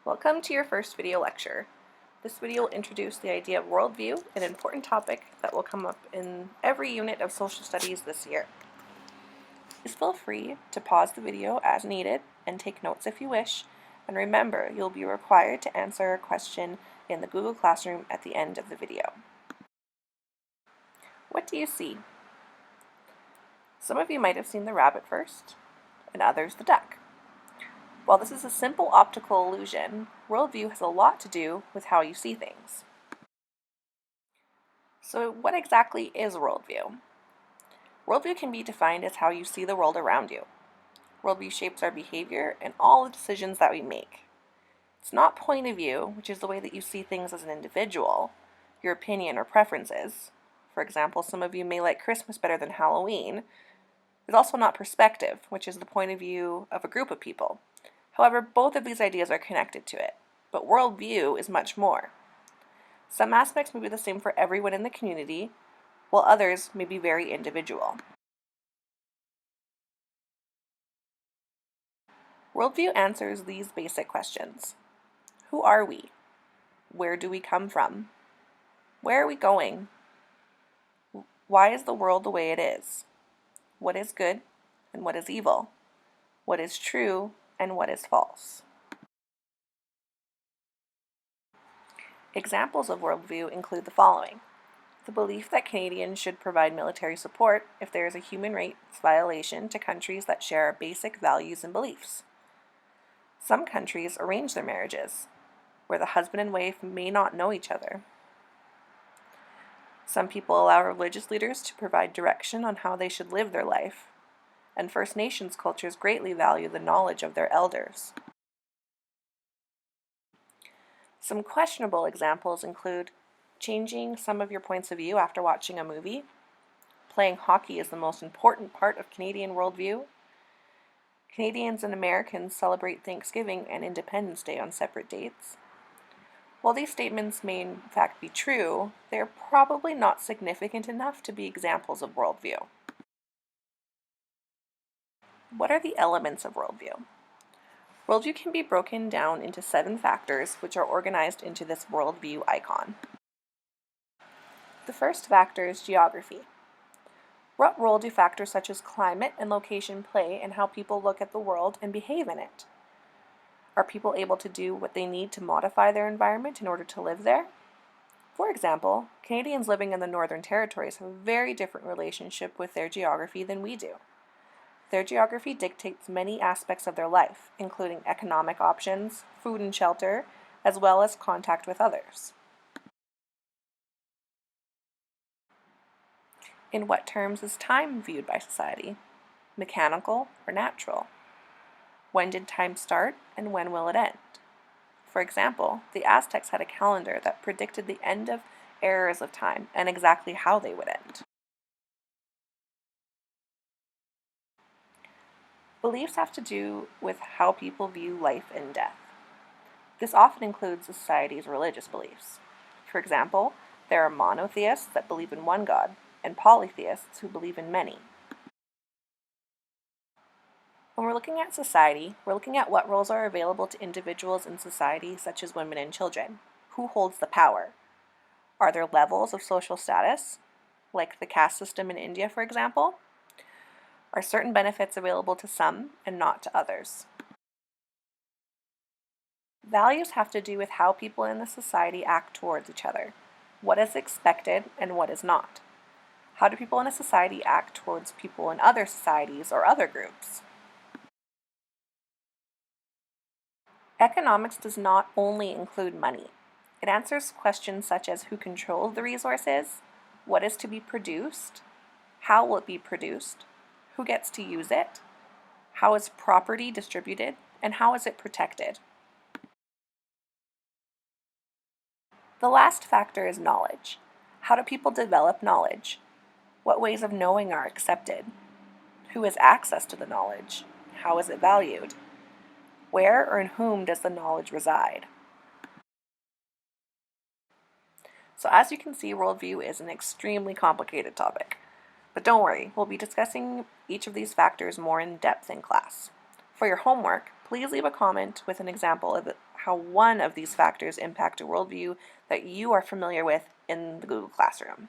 Welcome to your first video lecture. This video will introduce the idea of worldview, an important topic that will come up in every unit of social studies this year. Please feel free to pause the video as needed and take notes if you wish, and remember you'll be required to answer a question in the Google Classroom at the end of the video. What do you see? Some of you might have seen the rabbit first, and others the duck. While this is a simple optical illusion, worldview has a lot to do with how you see things. So what exactly is worldview? Worldview can be defined as how you see the world around you. Worldview shapes our behavior and all the decisions that we make. It's not point of view, which is the way that you see things as an individual, your opinion or preferences. For example, some of you may like Christmas better than Halloween. It's also not perspective, which is the point of view of a group of people. However, both of these ideas are connected to it, but worldview is much more. Some aspects may be the same for everyone in the community, while others may be very individual. Worldview answers these basic questions. Who are we? Where do we come from? Where are we going? Why is the world the way it is? What is good and what is evil? What is true and what is false? Examples of worldview include the following. The belief that Canadians should provide military support if there is a human rights violation to countries that share our basic values and beliefs. Some countries arrange their marriages, where the husband and wife may not know each other. Some people allow religious leaders to provide direction on how they should live their life, and First Nations cultures greatly value the knowledge of their elders. Some questionable examples include changing some of your points of view after watching a movie, playing hockey is the most important part of Canadian worldview, Canadians and Americans celebrate Thanksgiving and Independence Day on separate dates. While these statements may in fact be true, they are probably not significant enough to be examples of worldview. What are the elements of worldview? Worldview can be broken down into 7 factors, which are organized into this worldview icon. The first factor is geography. What role do factors such as climate and location play in how people look at the world and behave in it? Are people able to do what they need to modify their environment in order to live there? For example, Canadians living in the Northern Territories have a very different relationship with their geography than we do. Their geography dictates many aspects of their life, including economic options, food and shelter, as well as contact with others. In what terms is time viewed by society? Mechanical or natural? When did time start and when will it end? For example, the Aztecs had a calendar that predicted the end of eras of time and exactly how they would end. Beliefs have to do with how people view life and death. This often includes a society's religious beliefs. For example, there are monotheists that believe in one God and polytheists who believe in many. When we're looking at society, we're looking at what roles are available to individuals in society, such as women and children. Who holds the power? Are there levels of social status, like the caste system in India, for example? Are certain benefits available to some and not to others? Values have to do with how people in the society act towards each other. What is expected and what is not? How do people in a society act towards people in other societies or other groups? Economics does not only include money. It answers questions such as who controls the resources, what is to be produced, how will it be produced, who gets to use it, how is property distributed, and how is it protected. The last factor is knowledge. How do people develop knowledge? What ways of knowing are accepted? Who has access to the knowledge? How is it valued? Where or in whom does the knowledge reside? So as you can see, worldview is an extremely complicated topic. But don't worry, we'll be discussing each of these factors more in depth in class. For your homework, please leave a comment with an example of how one of these factors impact a worldview that you are familiar with in the Google Classroom.